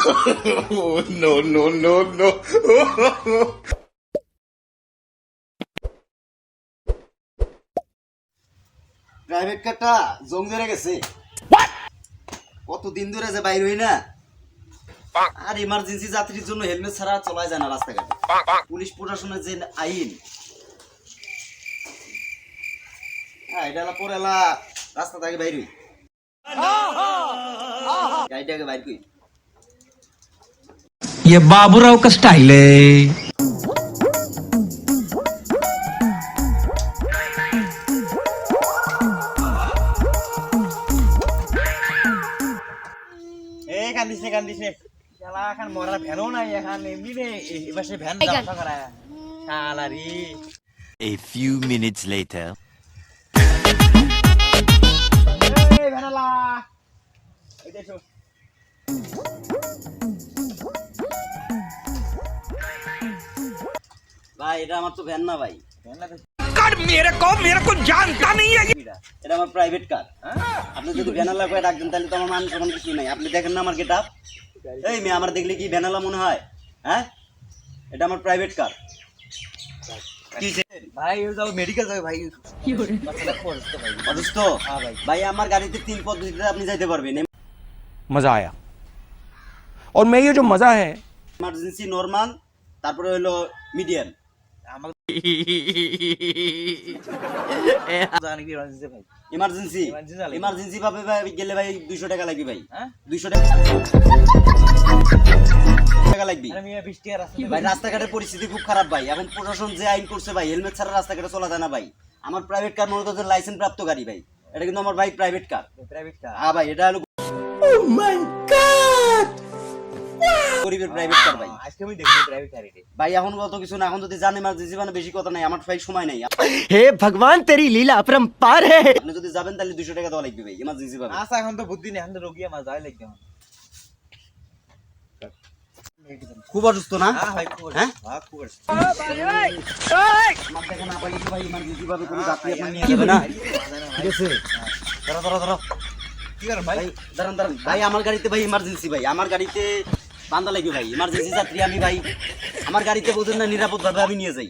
Oh, no, no, no, no. Private কারটা জং ধরে গেছে। কতদিন ধরে যে বাইর হই না, আর ইমার্জেন্সি যাত্রীর জন্য হেলমেট ছাড়া চলা যায় না রাস্তাঘাটে। পুলিশ প্রশাসনের যে আইন, এটা পরে রাস্তা থেকে বাইর হই, গাড়িটাকে বাইর করি। ये बाबूराव का स्टाइल है। কান্দিস নে শালা এখন মরার ভ্যানও নাই এখন এমনি নে এবার সে ভ্যান যাওয়া করা শালা রে। A few minutes later. এই ভ্যানালা এই দেখো ভাই এটা আমার তো ভ্যান না ভাই, कर मेरे को जानता नहीं है। এটা আমার প্রাইভেট কার। আপনি যদি ভ্যানালা করে ডাকবেন তাহলে তো আমার মান সম্মান কিছু নাই। আপনি দেখেন না আমার গেটআপ, এই মেয়ে আমার দেখলে কি ভ্যানালা মনে হয়? হ্যাঁ, এটা আমার প্রাইভেট কার। ভাই ও যাও মেডিকেল যাবে ভাই কি করে বাচ্চাটা খরচ তো ভাই অসুস্থ? হ্যাঁ ভাই। ভাই আমার গাড়িতে 3 পদ্ধতিতে আপনি যাইতে পারবেন। मजा आया और मैं ये जो मजा है ইমার্জেন্সি, নরমাল, তারপরে হলো মিডিয়াম। জানি কি রাজনীতি ভাই ইমার্জেন্সি Emergency লাগবে। ইমার্জেন্সি ভাবে ভাই গেলে ভাই 200 টাকা লাগবে ভাই। হ্যাঁ 200 টাকা লাগবে আরে মিয়া 20 টাকা রাস্তা ভাই। রাস্তাঘাটের পরিস্থিতি খুব খারাপ ভাই। এখন প্রশাসন যে আইন করছে ভাই, হেলমেট ছাড়া রাস্তাঘাটে চলা যায় না ভাই। আমার প্রাইভেট কার মনে করতে লাইসেন্স প্রাপ্ত গাড়ি ভাই, এটা কিন্তু আমার ভাই প্রাইভেট কার। প্রাইভেট কার হ্যাঁ ভাই, এটা হলো গরিবের প্রাইভেট কার ভাই। আজকে আমি দেখি প্রাইভেট কার এটা ভাই এখন কত কিছু না, এখন যদি জান ইমার্জেন্সি মানে বেশি কথা নাই, আমার ভাই সময় নাই। हे भगवान तेरी लीला अपरंपार है। আপনি যদি যাবেন তাহলে 200 টাকা দেওয়া লাগবে ভাই ইমার্জেন্সি ভাবে। আচ্ছা এখন তো বুদ্ধি নেই, এখন তো রোগী আমার যাই লাগবে আমার। খুব অসুস্থ না? হ্যাঁ ভাই খুব হ্যাঁ? হ্যাঁ খুব আছে। আমার দেখা না পাইলে তো ভাই ইমার্জেন্সি ভাবে কোনো যাত্রী আপনার নিয়ে যাবে না। ঠিক আছে, ধরো কি করেন ভাই? ভাই, দাঁড়ান ভাই। আমার গাড়িতে ভাই ইমার্জেন্সি ভাই, আমার গাড়িতে বান্দা লাগবে ভাই। ইমার্জেন্সি যাত্রী আমি ভাই, আমার গাড়িতে বলছেন না নিরাপদ ভাবে আমি নিয়ে যাই।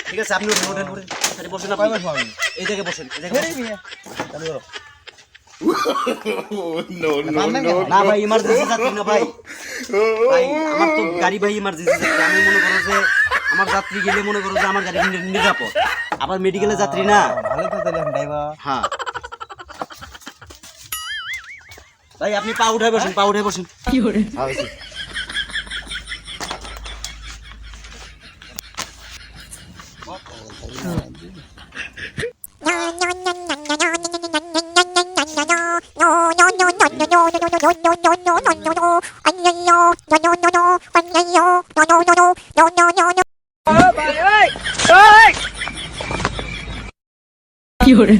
ঠিক আছে, আপনি ওঠেন আরে বসেন আপনি। এই জায়গায় বসেন, এই জায়গায় বসেন। চালু করো। Oh, no, no, no. না ভাই, ইমার্জেন্সি যাত্রী না ভাই। ভাই আমার তো গাড়ি ভাই ইমার্জেন্সি যাত্রী। আমি মনে করো যে আমার যাত্রী গেলে মনে করো যে আমার গাড়ি নিরাপদ। আবার মেডিকেলের যাত্রী না। ভালো তো তাহলে ড্রাইভার। হ্যাঁ ভাই, আপনি পা উঠে বসেন, পা উঠে বসেন। কি করে? কি hore